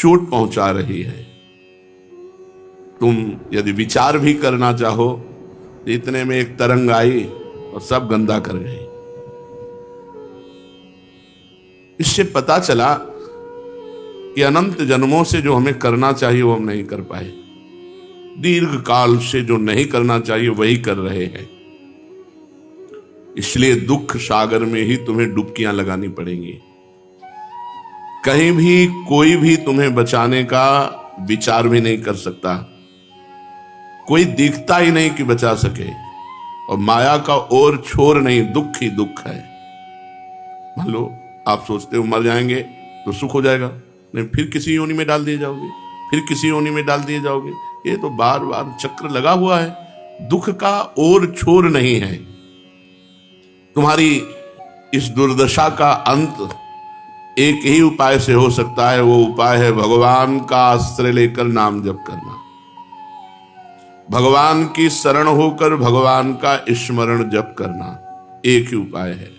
चोट पहुंचा रही है। तुम यदि विचार भी करना चाहो तो इतने में एक तरंग आई और सब गंदा कर गई। इससे पता चला कि अनंत जन्मों से जो हमें करना चाहिए वो हम नहीं कर पाए, दीर्घ काल से जो नहीं करना चाहिए वही कर रहे हैं। इसलिए दुख सागर में ही तुम्हें डुबकियां लगानी पड़ेंगी। कहीं भी कोई भी तुम्हें बचाने का विचार भी नहीं कर सकता, कोई दिखता ही नहीं कि बचा सके। और माया का और छोर नहीं, दुख ही दुख है। मान लो आप सोचते हो मर जाएंगे तो सुख हो जाएगा, नहीं फिर किसी योनि में डाल दिए जाओगे, फिर किसी योनि में डाल दिए जाओगे। ये तो बार बार चक्र लगा हुआ है। दुख का और छोर नहीं है। तुम्हारी इस दुर्दशा का अंत एक ही उपाय से हो सकता है। वो उपाय है भगवान का आश्रय लेकर नाम जप करना, भगवान की शरण होकर भगवान का स्मरण जप करना। एक ही उपाय है।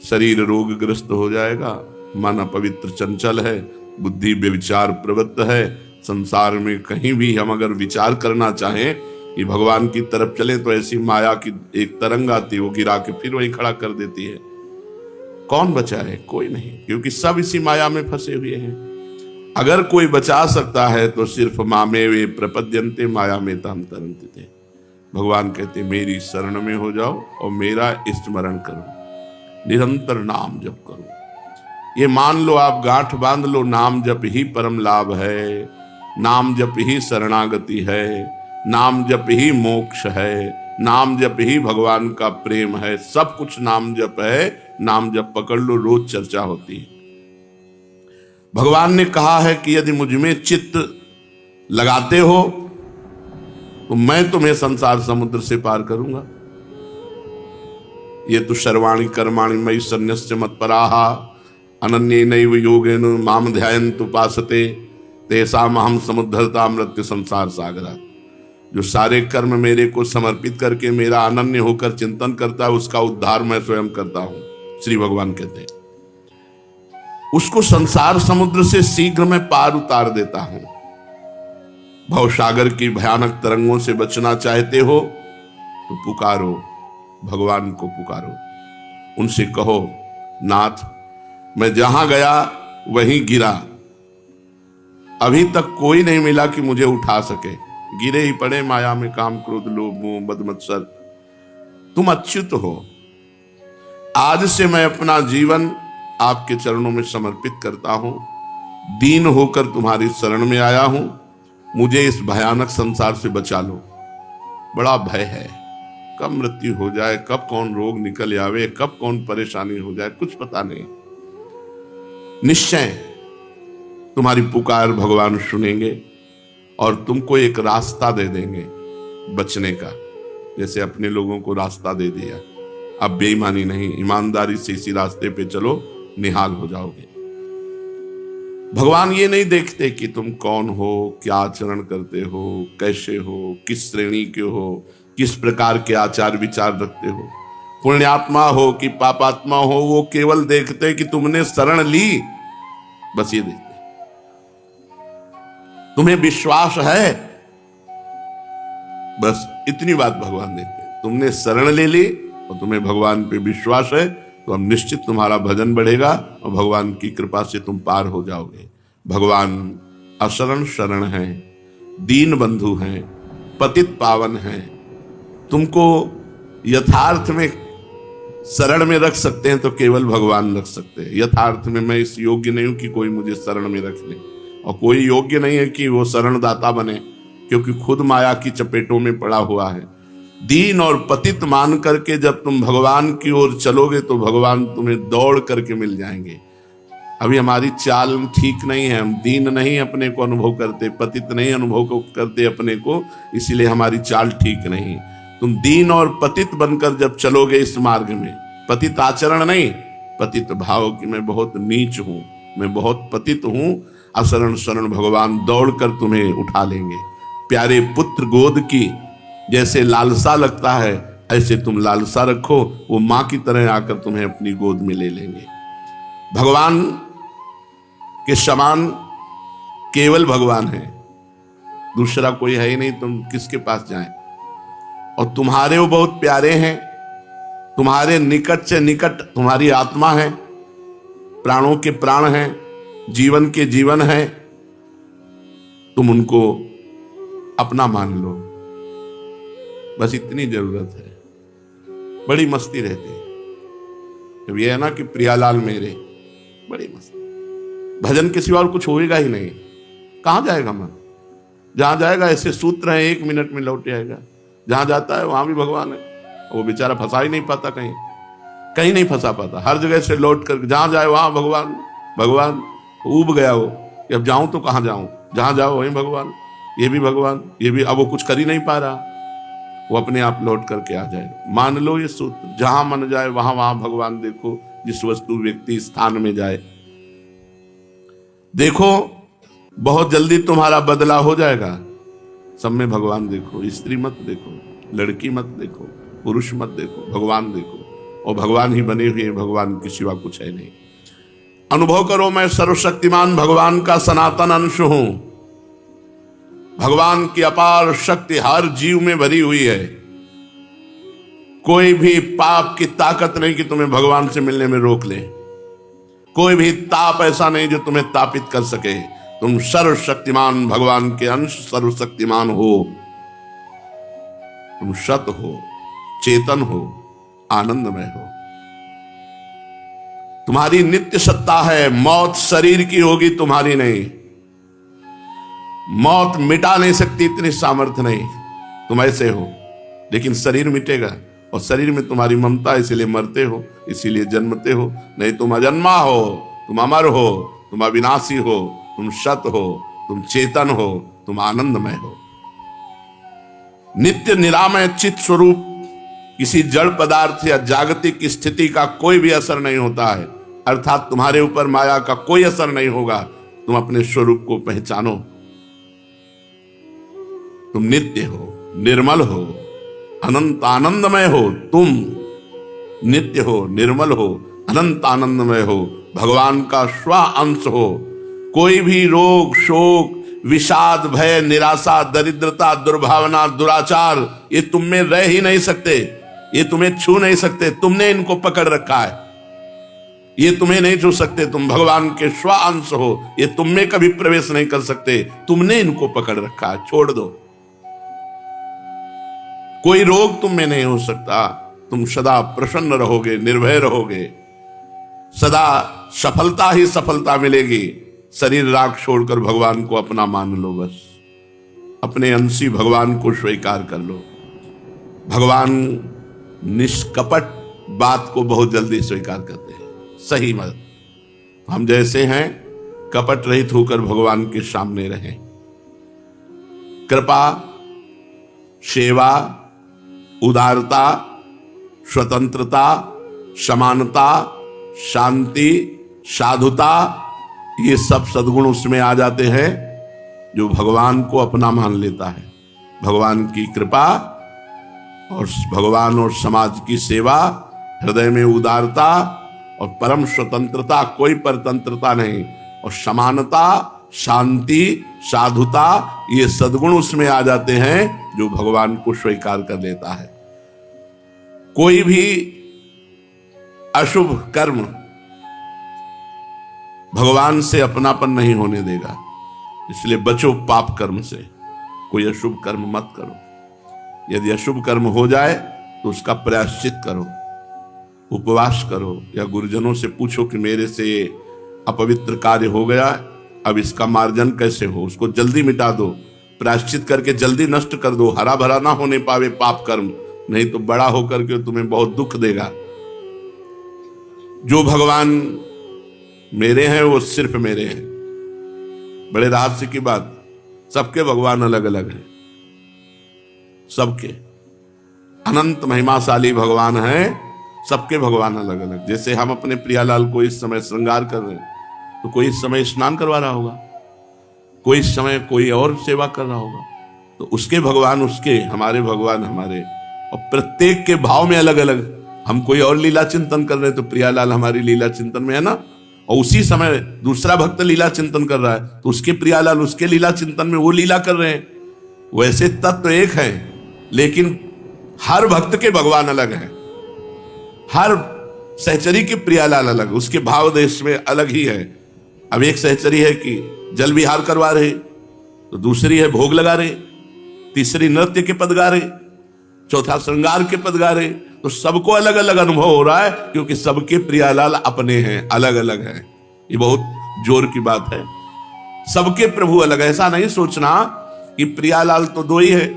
शरीर रोगग्रस्त हो जाएगा, मन अपवित्र चंचल है, बुद्धि बेविचार प्रवृत्त है। संसार में कहीं भी हम अगर विचार करना चाहें कि भगवान की तरफ चले तो ऐसी माया की एक तरंग आती है, वो गिरा के फिर वहीं खड़ा कर देती है। कौन बचाए? कोई नहीं, क्योंकि सब इसी माया में फंसे हुए हैं। अगर कोई बचा सकता है तो सिर्फ मामे वे प्रपद्यन्ते माया में ताम तरन्ते थे। भगवान कहते मेरी शरण में हो जाओ और मेरा स्मरण करो, निरंतर नाम जप करो। ये मान लो, आप गांठ बांध लो, नाम जप ही परम लाभ है, नाम जप ही शरणागति है, नाम जप ही मोक्ष है, नाम जप ही भगवान का प्रेम है। सब कुछ नाम जप है। नाम जप पकड़ लो, रोज चर्चा होती है। भगवान ने कहा है कि यदि मुझ में चित्त लगाते हो तो मैं तुम्हें संसार समुद्र से पार करूंगा। ये तो सर्वाणि कर्माणि मयि सन्न्यस्य मत्पराः अनन्येनैव योगेन माम ध्यायन्तु उपासते तेषाम् अहं समुद्धरता मृत्यु संसार सागरात्। जो सारे कर्म मेरे को समर्पित करके मेरा अनन्य होकर चिंतन करता है, उसका उद्धार मैं स्वयं करता हूं। श्री भगवान कहते हैं उसको संसार समुद्र से शीघ्र में पार उतार देता हूं। भवसागर की भयानक तरंगों से बचना चाहते हो तो पुकारो, भगवान को पुकारो। उनसे कहो नाथ मैं जहां गया वहीं गिरा, अभी तक कोई नहीं मिला कि मुझे उठा सके। गिरे ही पड़े माया में, काम क्रोध लोभ मोह मद मत्सर। तुम अच्युत हो। आज से मैं अपना जीवन आपके चरणों में समर्पित करता हूं। दीन होकर तुम्हारी शरण में आया हूं। मुझे इस भयानक संसार से बचा लो। बड़ा भय है, कब मृत्यु हो जाए, कब कौन रोग निकल आवे, कब कौन परेशानी हो जाए, कुछ पता नहीं। निश्चय तुम्हारी पुकार भगवान सुनेंगे और तुमको एक रास्ता दे देंगे बचने का, जैसे अपने लोगों को रास्ता दे दिया। अब बेईमानी नहीं, ईमानदारी से इसी रास्ते पे चलो, निहाल हो जाओगे। भगवान ये नहीं देखते कि तुम कौन हो, क्या आचरण करते हो, कैसे हो, किस श्रेणी के हो, किस प्रकार के आचार विचार रखते हो, पुण्यात्मा हो कि पापात्मा हो। वो केवल देखते कि तुमने शरण ली, बस ये देखते। तुम्हें विश्वास है, बस इतनी बात भगवान देखते हैं। तुमने शरण ले ली और तुम्हें भगवान पे विश्वास है तो हम निश्चित तुम्हारा भजन बढ़ेगा और भगवान की कृपा से तुम पार हो जाओगे। भगवान अशरण शरण हैं, दीन बंधु हैं, पतित पावन हैं। तुमको यथार्थ में शरण में रख सकते हैं तो केवल भगवान रख सकते हैं। यथार्थ में मैं इस योग्य नहीं हूं कि कोई मुझे शरण में रख ले, और कोई योग्य नहीं है कि वो शरणदाता बने, क्योंकि खुद माया की चपेटों में पड़ा हुआ है। दीन और पतित मान करके जब तुम भगवान की ओर चलोगे तो भगवान तुम्हें दौड़ करके मिल जाएंगे। अभी हमारी चाल ठीक नहीं है, हम दीन नहीं अपने को अनुभव करते, पतित नहीं अनुभव करते अपने को, इसीलिए हमारी चाल ठीक नहीं। तुम दीन और पतित बनकर जब चलोगे इस मार्ग में, पतित आचरण नहीं, पतित भाव कि मैं बहुत नीच हूं, मैं बहुत पतित हूं, अशरण शरण भगवान दौड़कर तुम्हें उठा लेंगे। प्यारे पुत्र गोद की जैसे लालसा लगता है, ऐसे तुम लालसा रखो, वो मां की तरह आकर तुम्हें अपनी गोद में ले लेंगे। भगवान के समान केवल भगवान है, दूसरा कोई है ही नहीं, तुम किसके पास जाएं। और तुम्हारे वो बहुत प्यारे हैं, तुम्हारे निकट से निकट तुम्हारी आत्मा है, प्राणों के प्राण हैं, जीवन के जीवन है। तुम उनको अपना मान लो, बस इतनी जरूरत है। बड़ी मस्ती रहती है जब ये है ना कि प्रियालाल मेरे, बड़ी मस्ती। भजन के सिवा और कुछ होएगा ही नहीं। कहां जाएगा मन? जहां जाएगा ऐसे सूत्र हैं, 1 मिनट में लौट आएगा। जहां जाता है वहां भी भगवान है। वो बेचारा फंसा ही नहीं पाता, कहीं कहीं नहीं फंसा पाता, हर जगह से लौट कर जहां जाए वहां भगवान भगवान। ऊब गया वो कि अब जाऊं तो कहां जाऊं, जहां जाओ वहीं भगवान, ये भी भगवान, ये भी। अब वो कुछ कर ही नहीं पा रहा, वो अपने आप लौट करके आ जाएगा। मान लो ये सूत्र, जहां मन जाए वहां वहां भगवान देखो। जिस वस्तु व्यक्ति स्थान में जाए देखो, बहुत जल्दी तुम्हारा बदला हो जाएगा। सब में भगवान देखो, स्त्री मत देखो, लड़की मत देखो, पुरुष मत देखो, भगवान देखो। और भगवान ही बने हुए, भगवान के सिवा कुछ है नहीं। अनुभव करो, मैं सर्वशक्तिमान भगवान का सनातन अंश हूं। भगवान की अपार शक्ति हर जीव में भरी हुई है। कोई भी पाप की ताकत नहीं कि तुम्हें भगवान से मिलने में रोक ले। कोई भी ताप ऐसा नहीं जो तुम्हें तापित कर सके। तुम सर्वशक्तिमान भगवान के अंश, सर्वशक्तिमान हो। तुम सत हो, चेतन हो, आनंदमय हो। तुम्हारी नित्य सत्ता है। मौत शरीर की होगी, तुम्हारी नहीं। मौत मिटा नहीं सकती, इतनी सामर्थ्य नहीं। तुम ऐसे हो, लेकिन शरीर मिटेगा। और शरीर में तुम्हारी ममता, इसीलिए मरते हो, इसीलिए जन्मते हो। नहीं, तुम अजन्मा हो, तुम अमर हो, तुम अविनाशी हो, तुम सत हो, तुम चेतन हो, तुम आनंदमय हो। नित्य निरामय चित स्वरूप किसी जड़ पदार्थ या जागतिक स्थिति का कोई भी असर नहीं होता है। अर्थात तुम्हारे ऊपर माया का कोई असर नहीं होगा। तुम अपने स्वरूप को पहचानो। तुम नित्य हो, निर्मल हो, अनंत आनंदमय हो। तुम नित्य हो, निर्मल हो, अनंत आनंदमय हो, भगवान का स्व अंश हो। कोई भी रोग, शोक, विषाद, भय, निराशा, दरिद्रता, दुर्भावना, दुराचार, ये तुम में रह ही नहीं सकते। ये तुम्हें छू नहीं सकते। तुमने इनको पकड़ रखा है, ये तुम्हें नहीं छू सकते। तुम भगवान के स्व अंश हो, ये तुम में कभी प्रवेश नहीं कर सकते। तुमने इनको पकड़ रखा है, छोड़ दो। कोई रोग तुम में नहीं हो सकता। तुम सदा प्रसन्न रहोगे, निर्भय रहोगे, सदा सफलता ही सफलता मिलेगी। शरीर राग छोड़कर भगवान को अपना मान लो। बस अपने अंशी भगवान को स्वीकार कर लो। भगवान निष्कपट बात को बहुत जल्दी स्वीकार करते हैं। सही मत, हम जैसे हैं कपट रहित होकर भगवान के सामने रहें। कृपा, सेवा, उदारता, स्वतंत्रता, समानता, शांति, साधुता, ये सब सद्गुण उसमें आ जाते हैं जो भगवान को अपना मान लेता है। भगवान की कृपा और भगवान और समाज की सेवा, हृदय में उदारता और परम स्वतंत्रता, कोई परतंत्रता नहीं, और समानता, शांति, साधुता, ये सद्गुण उसमें आ जाते हैं जो भगवान को स्वीकार कर लेता है। कोई भी अशुभ कर्म भगवान से अपनापन नहीं होने देगा। इसलिए बचो पाप कर्म से। कोई अशुभ कर्म मत करो। यदि अशुभ कर्म हो जाए तो उसका प्रायश्चित करो, उपवास करो, या गुरुजनों से पूछो कि मेरे से अपवित्र कार्य हो गया, अब इसका मार्जन कैसे हो। उसको जल्दी मिटा दो, प्रायश्चित करके जल्दी नष्ट कर दो। हरा भरा ना होने पावे पाप कर्म, नहीं तो बड़ा होकर के तुम्हें बहुत दुख देगा। जो भगवान मेरे हैं वो सिर्फ मेरे हैं। बड़े रहस्य की बात, सबके भगवान अलग अलग हैं। सबके अनंत महिमाशाली भगवान हैं, सबके भगवान अलग अलग। जैसे हम अपने प्रियालाल को इस समय श्रृंगार कर रहे हैं, तो कोई इस समय स्नान करवा रहा होगा, कोई इस समय कोई और सेवा कर रहा होगा। तो उसके भगवान उसके, हमारे भगवान हमारे, और प्रत्येक के भाव में अलग अलग। हम कोई और लीला चिंतन कर रहे हैं तो प्रियालाल हमारी लीला चिंतन में है ना, और उसी समय दूसरा भक्त लीला चिंतन कर रहा है तो उसके प्रियालाल उसके लीला चिंतन में वो लीला कर रहे हैं। वैसे तत्व एक है, लेकिन हर भक्त के भगवान अलग है, हर सहचरी के प्रियालाल अलग, उसके भाव देश में अलग ही है। अब एक सहचरी है कि जल विहार करवा रहे, तो दूसरी है भोग लगा रहे, तीसरी नृत्य के पद गा रहे, चौथा श्रृंगार के पद गा रहे। तो सबको अलग अलग अनुभव हो रहा है, क्योंकि सबके प्रियालाल अपने हैं, अलग अलग हैं। ये बहुत जोर की बात है। सबके प्रभु अलग, ऐसा नहीं सोचना कि प्रियालाल तो दो ही है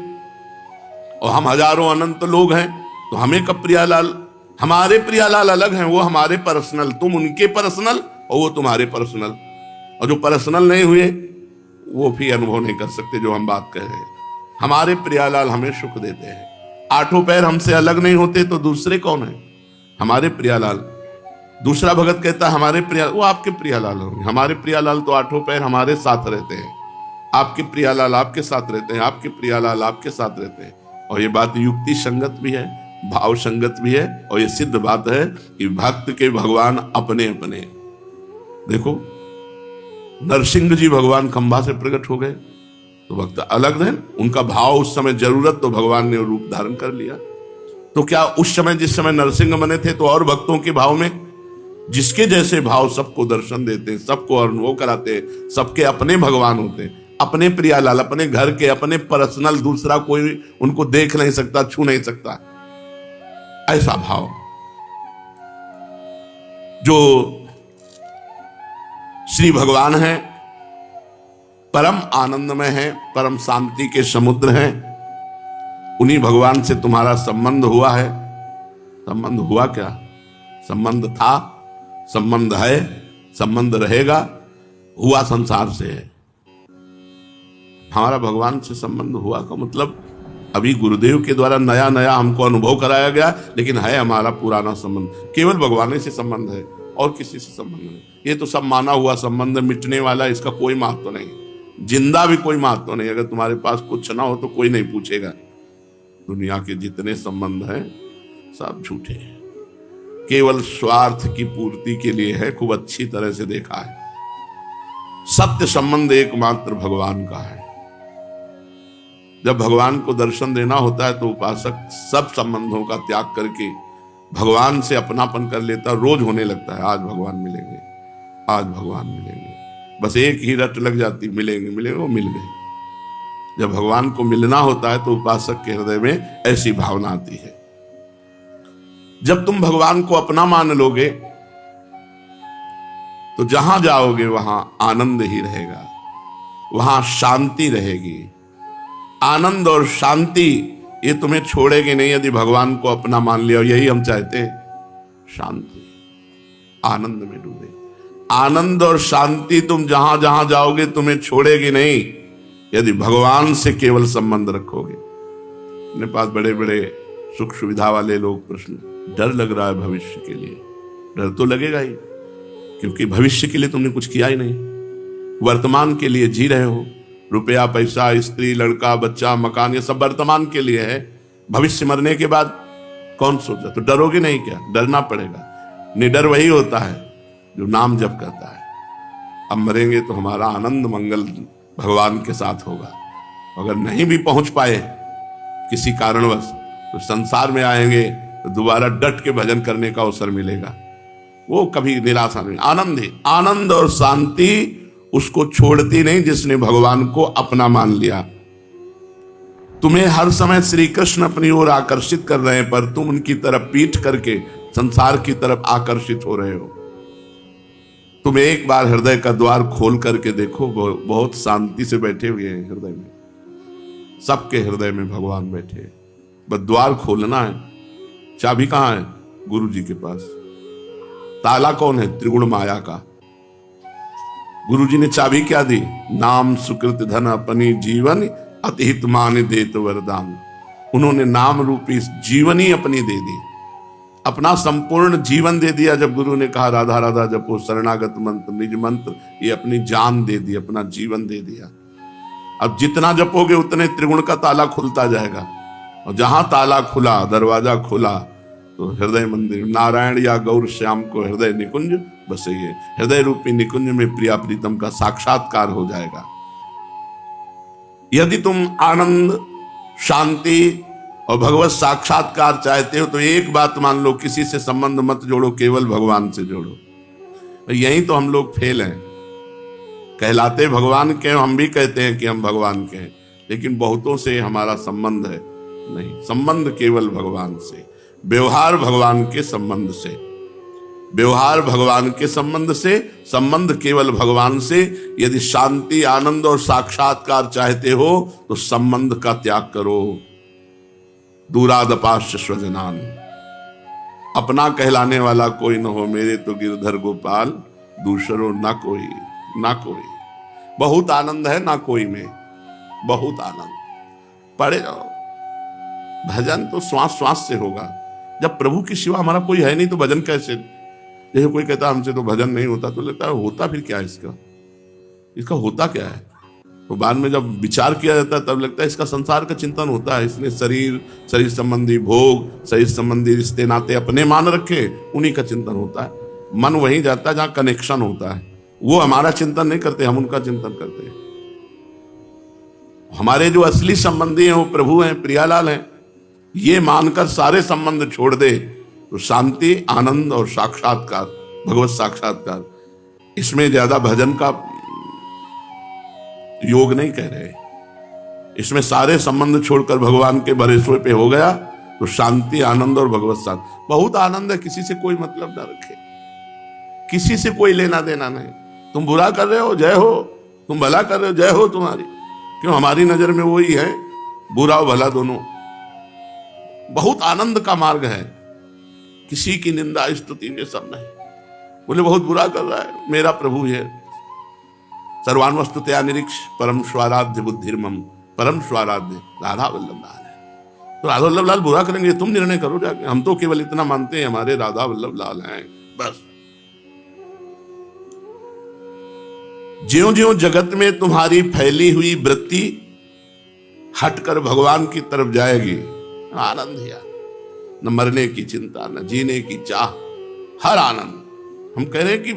और हम हजारों अनंत लोग हैं तो हमें कब प्रियालाल। हमारे प्रियालाल अलग हैं, वो हमारे पर्सनल, तुम उनके पर्सनल और वो तुम्हारे पर्सनल। और जो पर्सनल नहीं हुए वो भी अनुभव नहीं कर सकते जो हम बात कर रहे हैं। हमारे प्रियालाल हमें सुख देते हैं। आठों पैर हमसे अलग नहीं होते तो दूसरे कौन है? हमारे प्रियालाल। दूसरा भगत कहता है हमारे प्रियालाल, वो आपके प्रियालाल होंगे। हमारे प्रियालाल तो आठों पैर हमारे साथ रहते हैं, आपके प्रियालाल आपके साथ रहते हैं, आपके प्रियालाल आपके साथ रहते हैं। और ये बात युक्ति संगत भी है, भाव संगत भी है, और ये सिद्ध बात है कि भक्त के भगवान अपने अपने। देखो नरसिंह जी भगवान खंबा से प्रकट हो गए तो भक्त अलग है, उनका भाव उस समय जरूरत तो भगवान ने रूप धारण कर लिया। तो क्या उस समय जिस समय नरसिंह बने थे तो और भक्तों के भाव में जिसके जैसे भाव सबको दर्शन देते, सबको अनुभव कराते, सबके अपने भगवान होते, अपने प्रियालाल, अपने घर के, अपने पर्सनल, दूसरा कोई उनको देख नहीं सकता, छू नहीं सकता, ऐसा भाव जो श्री भगवान है, परम आनंदमय है, परम शांति के समुद्र हैं। उन्हीं भगवान से तुम्हारा संबंध हुआ है। संबंध हुआ क्या? संबंध था, संबंध है, संबंध रहेगा, हुआ संसार से है। हमारा भगवान से संबंध हुआ का मतलब अभी गुरुदेव के द्वारा नया नया हमको अनुभव कराया गया, लेकिन है हमारा पुराना संबंध। केवल भगवान से संबंध है और किसी से संबंध नहीं। ये तो सब माना हुआ संबंध, मिटने वाला, इसका कोई महत्व नहीं। जिंदा भी कोई महत्व नहीं। अगर तुम्हारे पास कुछ ना हो तो कोई नहीं पूछेगा। दुनिया के जितने संबंध हैं सब झूठे हैं, केवल स्वार्थ की पूर्ति के लिए है। खूब अच्छी तरह से देखा है, सत्य संबंध एकमात्र भगवान का है। जब भगवान को दर्शन देना होता है तो उपासक सब संबंधों का त्याग करके भगवान से अपनापन कर लेता, रोज होने लगता है आज भगवान मिलेंगे, आज भगवान मिलेंगे। बस एक ही रट लग जाती, मिलेंगे मिलेंगे, वो मिल गए। जब भगवान को मिलना होता है तो उपासक के हृदय में ऐसी भावना आती है। जब तुम भगवान को अपना मान लोगे तो जहां जाओगे वहां आनंद ही रहेगा, वहां शांति रहेगी। आनंद और शांति ये तुम्हें छोड़ेगी नहीं यदि भगवान को अपना मान लिया। यही हम चाहते हैं, शांति, आनंद में डूबे। आनंद और शांति तुम जहां जहां जाओगे तुम्हें छोड़ेगी नहीं यदि भगवान से केवल संबंध रखोगे। अपने पास बड़े बड़े सुख सुविधा वाले लोग प्रश्न, डर लग रहा है भविष्य के लिए। डर तो लगेगा ही, क्योंकि भविष्य के लिए तुमने कुछ किया ही नहीं। वर्तमान के लिए जी रहे हो। रुपया, पैसा, स्त्री, लड़का, बच्चा, मकान, ये सब वर्तमान के लिए है। भविष्य मरने के बाद कौन सोचा? तो डरोगे नहीं क्या? डरना पड़ेगा। निडर वही होता है जो नाम जप करता है। अब मरेंगे तो हमारा आनंद मंगल भगवान के साथ होगा। अगर नहीं भी पहुंच पाए किसी कारणवश तो संसार में आएंगे तो दोबारा डट के भजन करने का अवसर मिलेगा। वो कभी निराशा नहीं। आनंद ही आनंद और शांति उसको छोड़ती नहीं जिसने भगवान को अपना मान लिया। तुम्हें हर समय श्री कृष्ण अपनी ओर आकर्षित कर रहे हैं, पर तुम उनकी तरफ पीठ करके संसार की तरफ आकर्षित हो रहे हो। तुम एक बार हृदय का द्वार खोल करके देखो, बहुत शांति से बैठे हुए हैं हृदय में। सबके हृदय में भगवान बैठे, बस द्वार खोलना है। चाबी कहां है? गुरु जी के पास। ताला कौन है? त्रिगुण माया का। गुरु जी ने चाबी क्या दी? नाम सुकृत धन अपनी जीवन अतिहित मान देत वरदान। उन्होंने नाम रूपी जीवन ही अपनी दे दी, अपना संपूर्ण जीवन दे दिया। जब गुरु ने कहा राधा राधा जपो शरणागत मंत्र निज मंत्र, ये अपनी जान दे दी, अपना जीवन दे दिया। अब जितना जपोगे उतने त्रिगुण का ताला खुलता जाएगा, और जहां ताला खुला, दरवाजा खुला, तो हृदय मंदिर नारायण या गौर श्याम को हृदय निकुंज बसेंगे। हृदय रूपी निकुंज में प्रिया प्रीतम का साक्षात्कार हो जाएगा। यदि तुम आनंद, शांति और भगवत साक्षात्कार चाहते हो तो एक बात मान लो, किसी से संबंध मत जोड़ो, केवल भगवान से जोड़ो। यही तो हम लोग फेल हैं। कहलाते भगवान के, हम भी कहते हैं कि हम भगवान के हैं, लेकिन बहुतों से हमारा संबंध है नहीं। संबंध केवल भगवान से, व्यवहार भगवान के संबंध से, व्यवहार भगवान के संबंध से, संबंध केवल भगवान से। यदि शांति, आनंद और साक्षात्कार चाहते हो तो संबंध का त्याग करो। दूरादपाश्च स्वजनान, अपना कहलाने वाला कोई न हो, मेरे तो गिरधर गोपाल, दूसरो ना कोई, ना कोई। बहुत आनंद है ना कोई में, बहुत आनंद। पढ़े जाओ, भजन तो श्वास श्वास से होगा। जब प्रभु की सिवा हमारा कोई है नहीं तो भजन कैसे? जैसे कोई कहता हमसे तो भजन नहीं होता, तो लगता है होता फिर क्या है इसका, इसका होता क्या है? तो बाद में जब विचार किया जाता है तब लगता है इसका संसार का चिंतन होता है। इसने शरीर, शरीर संबंधी भोग, शरीर संबंधी रिश्ते नाते अपने मान रखे, उन्हीं का चिंतन होता है। मन वहीं जाता है जहां कनेक्शन होता है। वो हमारा चिंतन नहीं करते, हम उनका चिंतन करते हैं। हमारे जो असली संबंधी हैं वो प्रभु हैं, प्रियालाल हैं। ये मानकर सारे संबंध छोड़ दे तो शांति, आनंद और साक्षात्कार, भगवत साक्षात्कार, इसमें ज्यादा भजन का योग नहीं कह रहे। इसमें सारे संबंध छोड़कर भगवान के भरोसे पे हो गया तो शांति, आनंद और भगवत साथ। बहुत आनंद है, किसी से कोई मतलब ना रखे, किसी से कोई लेना देना नहीं। तुम बुरा कर रहे हो, जय हो, तुम भला कर रहे हो, जय हो तुम्हारी। क्यों? हमारी नजर में वही है, बुरा और भला दोनों। बहुत आनंद का मार्ग है, किसी की निंदा स्तुति में सब नहीं। बोले बहुत बुरा कर रहा है, मेरा प्रभु है। सर्वान्वस्तुतया निरीक्ष परम स्वाराध्य बुद्धिर्मम, परम स्वाराध्य राधा वल्लभ लाल है। तो राधा वल्लभ लाल बुरा करेंगे, तुम निर्णय करो जाके। हम तो केवल इतना मानते हैं हमारे राधा वल्लभ लाल हैं, बस। ज्यों ज्यों जगत में तुम्हारी फैली हुई वृत्ति हटकर भगवान की तरफ जाएगी, आनंद ही आनंद। न मरने की चिंता, न जीने की चाह, हर आनंद। हम कह रहे हैं कि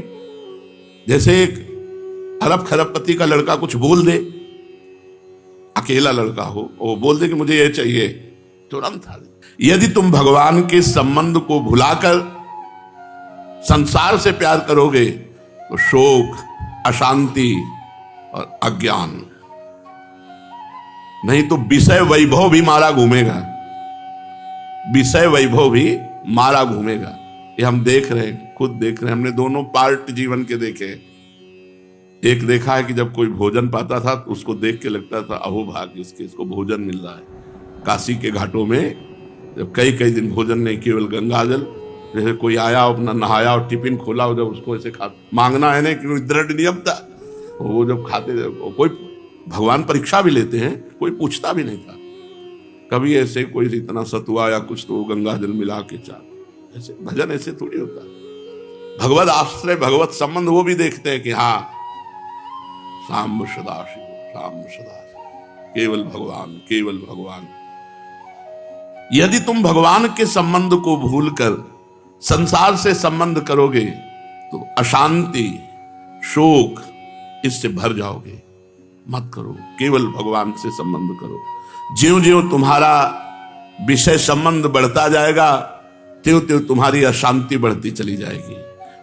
जैसे एक अरब खरबपति का लड़का कुछ बोल दे, अकेला लड़का हो, वो बोल दे कि मुझे ये चाहिए, तुरंत आ जाए। यदि तुम भगवान के संबंध को भुलाकर संसार से प्यार करोगे तो शोक, अशांति और अज्ञान, नहीं तो विषय वैभव भी मारा घूमेगा, विषय वैभव भी मारा घूमेगा। ये हम देख रहे हैं, खुद देख रहे हैं। हमने दोनों पार्ट जीवन के देखे। एक देखा है कि जब कोई भोजन पाता था तो उसको देख के लगता था अहो भाग्य इसके, इसको भोजन मिल रहा है। काशी के घाटों में जब कई कई दिन भोजन नहीं, केवल गंगा जल, जैसे कोई आया अपना नहाया और टिफिन खोला, जब उसको ऐसे खा मांगना है ना कि दृढ़ नियम था, वो जब खाते कोई भगवान परीक्षा भी लेते हैं, कोई पूछता भी नहीं था कभी ऐसे कोई इतना सतुआ या कुछ तो गंगा जल मिला के चार। ऐसे भजन ऐसे थोड़ी होता है। भगवत आश्रय, भगवत संबंध वो भी देखते हैं कि हाँ साम्ब सदाशिव, साम्ब सदाशिव, केवल भगवान, केवल भगवान। यदि तुम भगवान के संबंध को भूलकर संसार से संबंध करोगे तो अशांति, शोक, इससे भर जाओगे। मत करो, केवल भगवान से संबंध करो। ज्यों ज्यों तुम्हारा विषय संबंध बढ़ता जाएगा त्यों त्यों तुम्हारी अशांति बढ़ती चली जाएगी,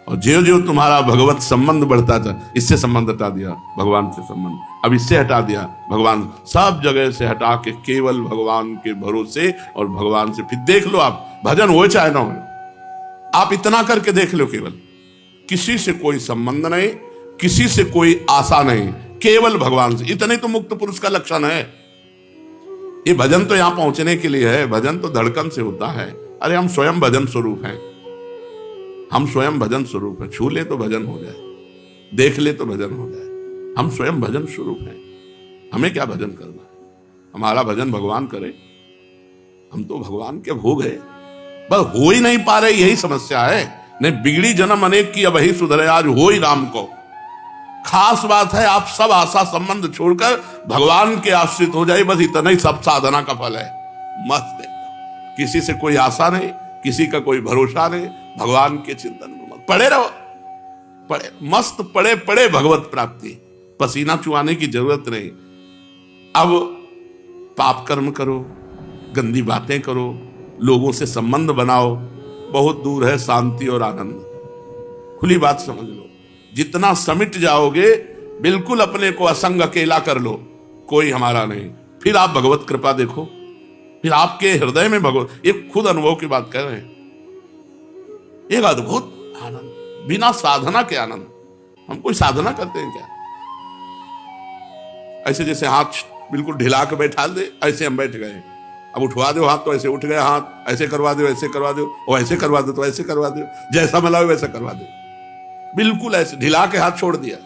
और ज्यों ज्यों तुम्हारा भगवत संबंध बढ़ता जा, इससे संबंध हटा दिया, भगवान से संबंध, अब इससे हटा दिया, भगवान, सब जगह से हटा के केवल भगवान के भरोसे और भगवान से। फिर देख लो आप, भजन हो चाहे ना हो, आप इतना करके देख लो, केवल किसी से कोई संबंध नहीं, किसी से कोई आशा नहीं, केवल भगवान से। इतने तो मुक्त पुरुष का लक्षण है। ये भजन तो यहां पहुंचने के लिए है, भजन तो धड़कन से होता है। अरे हम स्वयं भजन स्वरूप हैं, हम स्वयं भजन स्वरूप हैं। छू ले तो भजन हो जाए, देख ले तो भजन हो जाए। हम स्वयं भजन स्वरूप हैं। हमें क्या भजन करना है? हमारा भजन भगवान करे। हम तो भगवान के भोग है, बस हो ही नहीं पा रहे, यही समस्या है। नहीं, बिगड़ी जन्म अनेक की, अब ही सुधरे आज हो ही राम को। खास बात है, आप सब आशा संबंध छोड़कर भगवान के आश्रित हो जाए, बस इतना ही सब साधना का फल है। मस्त है, किसी से कोई आशा नहीं, किसी का कोई भरोसा नहीं, भगवान के चिंतन में मत पड़े रहो। पड़े मस्त पड़े पड़े भगवत प्राप्ति, पसीना चुआने की जरूरत नहीं। अब पाप कर्म करो, गंदी बातें करो, लोगों से संबंध बनाओ, बहुत दूर है शांति और आनंद। खुली बात समझ लो, जितना समिट जाओगे, बिल्कुल अपने को असंग अकेला कर लो, कोई हमारा नहीं, फिर आप भगवत कृपा देखो, फिर आपके हृदय में भगवत, एक खुद अनुभव की बात कर रहे हैं, एक अद्भुत आनंद, बिना साधना के आनंद। हम कोई साधना करते हैं क्या? ऐसे जैसे हाथ बिल्कुल ढिला के बैठा दे, ऐसे हम बैठ गए, अब उठवा दो हाथ तो ऐसे उठ गए हाथ, ऐसे करवा दो ऐसे करवा दो, और ऐसे करवा दो तो ऐसे करवा दो, जैसा मनाओ वैसा करवा दो, बिल्कुल ऐसे ढिला के हाथ छोड़ दिया,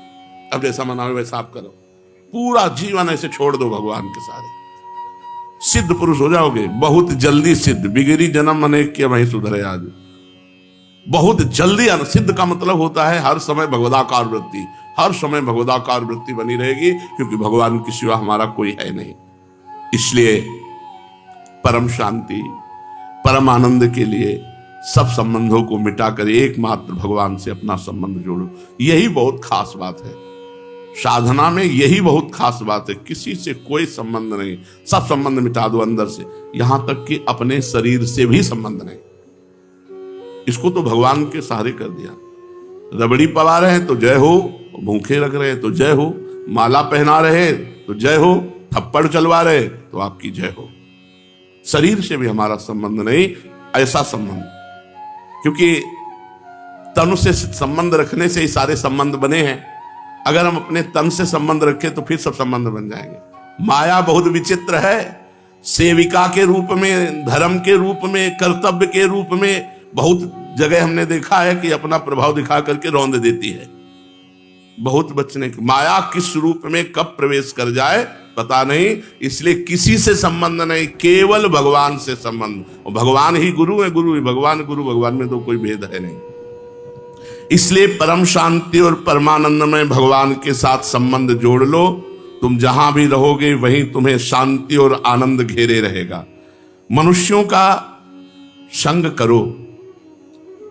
अब जैसा मनाओ वैसा आप करो, पूरा जीवन ऐसे छोड़ दो भगवान के सारे, सिद्ध पुरुष हो जाओगे बहुत जल्दी। सिद्ध बिगड़ी जन्म अनेक किया वही सुधरे आज, बहुत जल्दी। सिद्ध का मतलब होता है हर समय भगवदाकार वृत्ति, हर समय भगवदाकार वृत्ति बनी रहेगी, क्योंकि भगवान के सिवा हमारा कोई है नहीं। इसलिए परम शांति, परम आनंद के लिए सब संबंधों को मिटाकर एकमात्र भगवान से अपना संबंध जोड़ो। यही बहुत खास बात है साधना में, यही बहुत खास बात है। किसी से कोई संबंध नहीं, सब संबंध मिटा दो अंदर से, यहां तक कि अपने शरीर से भी संबंध नहीं। इसको तो भगवान के सहारे कर दिया। रबड़ी पवा रहे हैं तो जय हो, भूखे रख रहे हैं तो जय हो, माला पहना रहे तो जय हो, थप्पड़ चलवा रहे तो आपकी जय हो। शरीर से भी हमारा संबंध नहीं, ऐसा संबंध, क्योंकि तन से संबंध रखने से ही सारे संबंध बने हैं। अगर हम अपने तन से संबंध रखें तो फिर सब संबंध बन जाएंगे। माया बहुत विचित्र है, सेविका के रूप में, धर्म के रूप में, कर्तव्य के रूप में बहुत जगह हमने देखा है कि अपना प्रभाव दिखा करके रौंद देती है। बहुत बचने की, माया किस रूप में कब प्रवेश कर जाए पता नहीं, इसलिए किसी से संबंध नहीं, केवल भगवान से संबंध। और भगवान ही गुरु है, गुरु ही भगवान, गुरु भगवान में तो कोई भेद है नहीं। इसलिए परम शांति और परमानंद में भगवान के साथ संबंध जोड़ लो, तुम जहां भी रहोगे वहीं तुम्हें शांति और आनंद घेरे रहेगा। मनुष्यों का संग करो,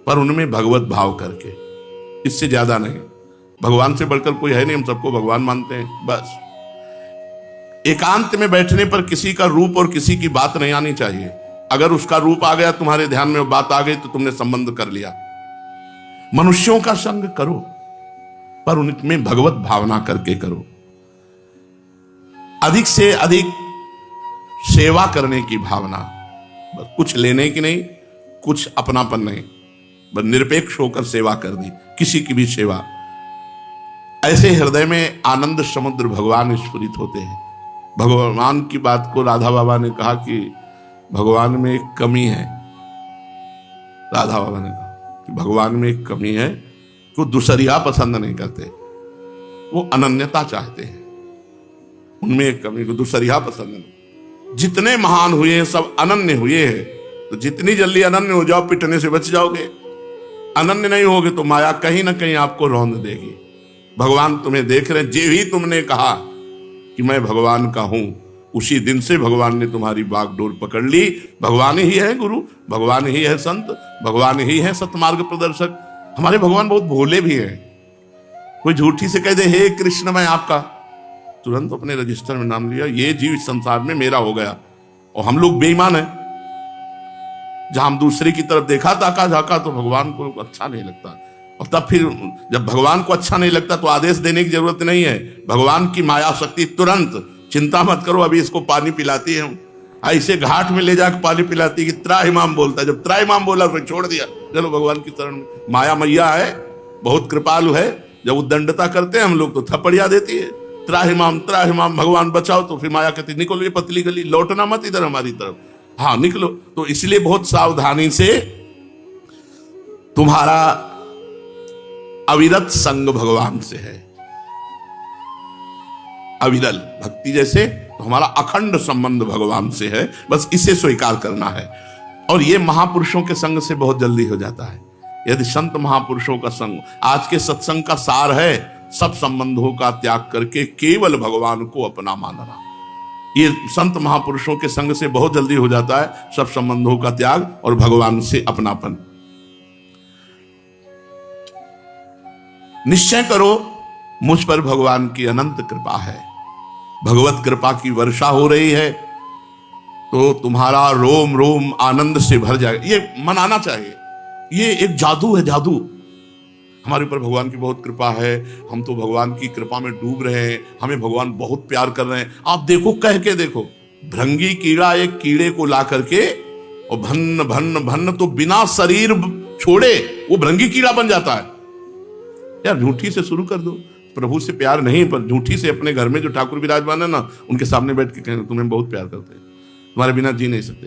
पर उनमें भगवत भाव करके, इससे ज्यादा नहीं। भगवान से बढ़कर कोई है नहीं, हम सबको भगवान मानते हैं बस। एकांत में बैठने पर किसी का रूप और किसी की बात नहीं आनी चाहिए। अगर उसका रूप आ गया तुम्हारे ध्यान में, बात आ गई, तो तुमने संबंध कर लिया। मनुष्यों का संग करो, पर उनमें भगवत भावना करके करो। अधिक से अधिक सेवा करने की भावना, बस कुछ लेने की नहीं, कुछ अपनापन नहीं, बस निरपेक्ष होकर सेवा कर दी, किसी की भी सेवा। ऐसे हृदय में आनंद समुद्र भगवान स्फुरित होते हैं। भगवान की बात को राधा बाबा ने कहा कि भगवान में एक कमी है। राधा बाबा ने कहा कि भगवान में एक कमी है, वो दूसरिया पसंद नहीं करते, वो अनन्यता चाहते हैं। उनमें एक कमी, को दूसरिया पसंद नहीं। जितने महान हुए हैं सब अनन्य हुए हैं, तो जितनी जल्दी अनन्य हो जाओ पिटने से बच जाओगे। अनन्य नहीं होगे तो माया कहीं ना कहीं आपको रौंद देगी। भगवान तुम्हें देख रहे हैं, जे भी तुमने कहा कि मैं भगवान का हूं, उसी दिन से भगवान ने तुम्हारी बागडोर पकड़ ली। भगवान ही है गुरु, भगवान ही है संत, भगवान ही है सतमार्ग प्रदर्शक। हमारे भगवान बहुत भोले भी हैं। कोई झूठी से कह दे हे कृष्ण मैं आपका, तुरंत अपने रजिस्टर में नाम लिया, ये जीव इस संसार में मेरा हो गया। और हम लोग बेईमान हैं, जहां हम दूसरे की तरफ देखा ताका झाका तो भगवान को अच्छा नहीं लगता। और तब फिर जब भगवान को अच्छा नहीं लगता तो आदेश देने की जरूरत नहीं है। भगवान की माया शक्ति तुरंत, चिंता मत करो अभी इसको पानी पिलाती है, ऐसे घाट में ले जाकर पानी पिलाती कि त्राहिमाम बोलता है। जब त्राहिमाम बोला फिर छोड़ दिया, चलो भगवान की शरण में। माया मैया है, बहुत कृपालु है, जब उद्दंडता करते हैं हम लोग तो थप्पड़िया देती है, त्राहिमाम त्राहिमाम भगवान बचाओ, तो फिर माया कहती निकलो ये पतली गली, लौटना मत इधर हमारी तरफ, हाँ निकलो। तो इसलिए बहुत सावधानी से तुम्हारा अविरत संग भगवान से है। अविरल भक्ति जैसे तो हमारा अखंड संबंध भगवान से है, बस इसे स्वीकार करना है। और ये महापुरुषों के संग से बहुत जल्दी हो जाता है। यदि संत महापुरुषों का संग, आज के सत्संग का सार है, सब संबंधों का त्याग करके केवल भगवान को अपना मानना। ये संत महापुरुषों के संग से बहुत जल्दी हो जाता है, सब संबंधों का त्याग और भगवान से अपनापन। निश्चय करो मुझ पर भगवान की अनंत कृपा है, भगवत कृपा की वर्षा हो रही है, तो तुम्हारा रोम रोम आनंद से भर जाएगा। ये मनाना चाहिए, ये एक जादू है, जादू। हमारे ऊपर भगवान की बहुत कृपा है, हम तो भगवान की कृपा में डूब रहे हैं, हमें भगवान बहुत प्यार कर रहे हैं। आप देखो, कह के देखो, भृंगी कीड़ा एक कीड़े को ला करके और भन्न भन्न भन्न, तो बिना शरीर छोड़े वो भृंगी कीड़ा बन जाता है। यार झूठी से शुरू कर दो, प्रभु से प्यार नहीं, पर झूठी से अपने घर में जो ठाकुर विराजमान है ना, उनके सामने बैठ के कहना तुम्हें बहुत प्यार करते हैं, तुम्हारे बिना जी नहीं सकते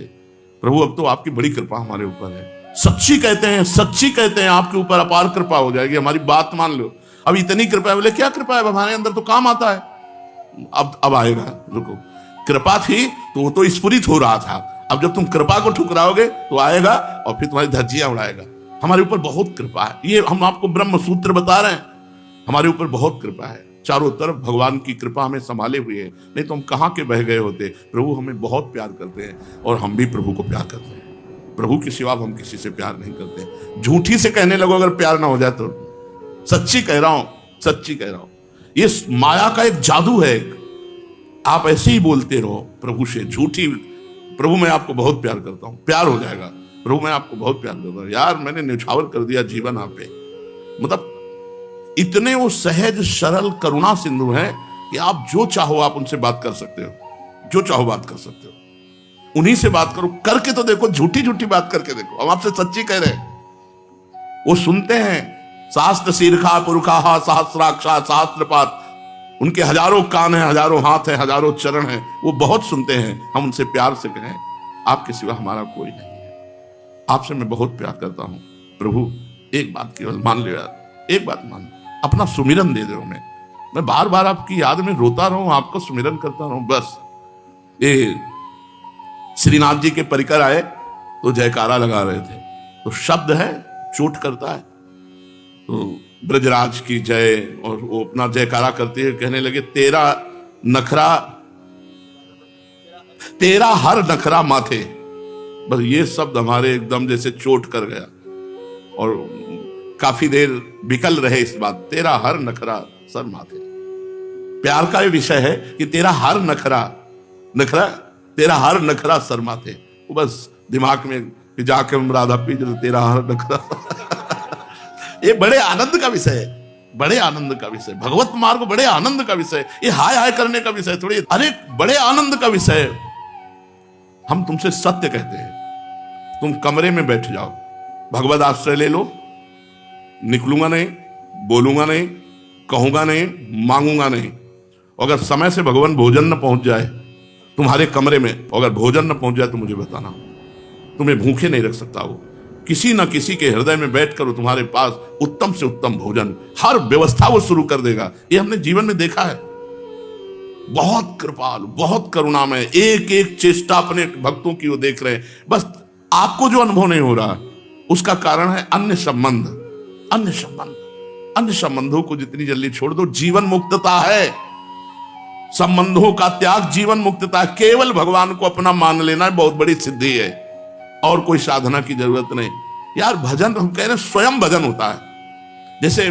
प्रभु, अब तो आपकी बड़ी कृपा हमारे ऊपर है। सच्ची कहते हैं, सच्ची कहते हैं, आपके ऊपर अपार कृपा हो जाएगी, हमारी बात मान लो। अब इतनी कृपा है, बोले क्या कृपा है, हमारे अंदर तो काम आता है। अब आएगा, रुको। कृपा थी तो वो तो स्फुरित हो रहा था, अब जब तुम कृपा को ठुकराओगे तो आएगा और फिर तुम्हारी धज्जियां उड़ाएगा। हमारे ऊपर बहुत कृपा है, ये हम आपको ब्रह्म सूत्र बता रहे हैं, हमारे ऊपर बहुत कृपा है। चारों तरफ भगवान की कृपा हमें संभाले हुए है, नहीं तो हम कहां के बह गए होते। प्रभु हमें बहुत प्यार करते हैं और हम भी प्रभु को प्यार करते हैं। प्रभु के सिवा हम किसी से प्यार नहीं करते। झूठी से कहने लगो अगर प्यार ना हो जाए तो, सच्ची कह रहा हूं, सच्ची कह रहा हूं। ये माया का एक जादू है, आप ऐसे ही बोलते रहो प्रभु से झूठी, प्रभु मैं आपको बहुत प्यार करता हूं, प्यार हो जाएगा। प्रभु मैं आपको बहुत प्यार करता हूं, यार मैंने न्यौछावर कर दिया जीवन आप पे। मतलब इतने वो सहज सरल करुणा सिंधु हैं कि आप जो चाहो आप उनसे बात कर सकते हो, जो चाहो बात कर सकते हो, उन्हीं से बात करो। करके तो देखो, झूठी झूठी बात करके देखो, हम आपसे सच्ची कह रहे हैं। वो सुनते हैं, शास्त्र शीर्षा पुरुषा सहस्राक्षा सहस्त्रपात, उनके हजारों कान हैं, हजारों हाथ हैं, हजारों चरण हैं, वो बहुत सुनते हैं। हम उनसे प्यार से कहें आपके सिवा हमारा कोई नहीं है, आपसे मैं बहुत प्यार करता हूं प्रभु, एक बात केवल मान लो यार, एक बात मान लो, अपना सुमिरन दे दो। मैं बार बार आपकी याद में रोता रहूं, आपको सुमिरन करता रहूं, बस। ये श्रीनाथ जी के परिकर आए तो जयकारा लगा रहे थे, तो शब्द है चोट करता है, तो ब्रजराज की जय, और वो अपना जयकारा करते हुए कहने लगे तेरा नखरा, तेरा हर नखरा माथे। बस ये शब्द हमारे एकदम जैसे चोट कर गया और काफी देर विकल रहे इस बात, तेरा हर नखरा सर माथे। प्यार का ये विषय है कि तेरा हर नखरा, नखरा तेरा हर नखरा सर माथे। वो बस दिमाग में जाके हम राधा पी तेरा हर नखरा ये बड़े आनंद का विषय है, बड़े आनंद का विषय। भगवत मार्ग बड़े आनंद का विषय, ये हाय हाय करने का विषय थोड़ी, अरे बड़े आनंद का विषय। हम तुमसे सत्य कहते हैं, तुम कमरे में बैठ जाओ, भगवत आश्रय ले लो, निकलूंगा नहीं, बोलूंगा नहीं, कहूंगा नहीं, मांगूंगा नहीं। अगर समय से भगवान भोजन न पहुंच जाए तुम्हारे कमरे में, अगर भोजन न पहुंच जाए तो मुझे बताना, तुम्हें भूखे नहीं रख सकता वो। किसी न किसी के हृदय में बैठकर तुम्हारे पास उत्तम से उत्तम भोजन, हर व्यवस्था वो शुरू कर देगा। ये हमने जीवन में देखा है। बहुत कृपालु, बहुत करुणामय, एक एक चेष्टा अपने भक्तों की वो देख रहे हैं। बस आपको जो अनुभव नहीं हो रहा उसका कारण है अन्य संबंध, अन्य संबंध। अन्य संबंधों को जितनी जल्दी छोड़ दो, जीवन मुक्तता है। संबंधों का त्याग जीवन मुक्तता है। केवल भगवान को अपना मान लेना बहुत बड़ी सिद्धि है, और कोई साधना की जरूरत नहीं। यार भजन, हम कह रहे हैं स्वयं भजन होता है। जैसे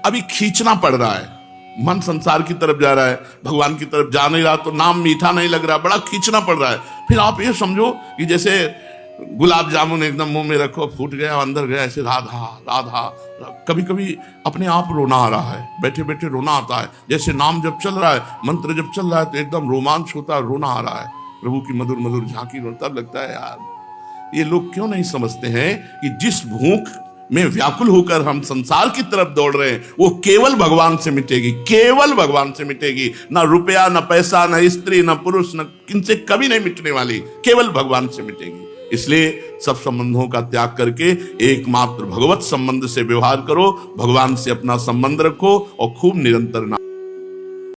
अभी खींचना पड़ रहा है, मन संसार की तरफ जा रहा है, भगवान की तरफ जा नहीं रहा, तो नाम मीठा नहीं लग रहा, बड़ा खींचना पड़ रहा है। फिर आप ये समझो कि जैसे गुलाब जामुन एकदम मुंह में रखो, फूट गया, अंदर गया, ऐसे राधा राधा। कभी कभी अपने आप रोना आ रहा है, बैठे बैठे रोना आता है। जैसे नाम जब चल रहा है, मंत्र जब चल रहा है, तो एकदम रोमांच होता है, रोना आ रहा है। प्रभु की मधुर मधुर झांकी, तब लगता है यार ये लोग क्यों नहीं समझते हैं कि जिस भूख में व्याकुल होकर हम संसार की तरफ दौड़ रहे हैं, वो केवल भगवान से मिटेगी, केवल भगवान से मिटेगी। ना रुपया, ना पैसा, ना स्त्री, ना पुरुष, ना किनसे कभी नहीं मिटने वाली, केवल भगवान से मिटेगी। इसलिए सब संबंधों का त्याग करके एकमात्र भगवत संबंध से व्यवहार करो, भगवान से अपना संबंध रखो और खूब निरंतर नाम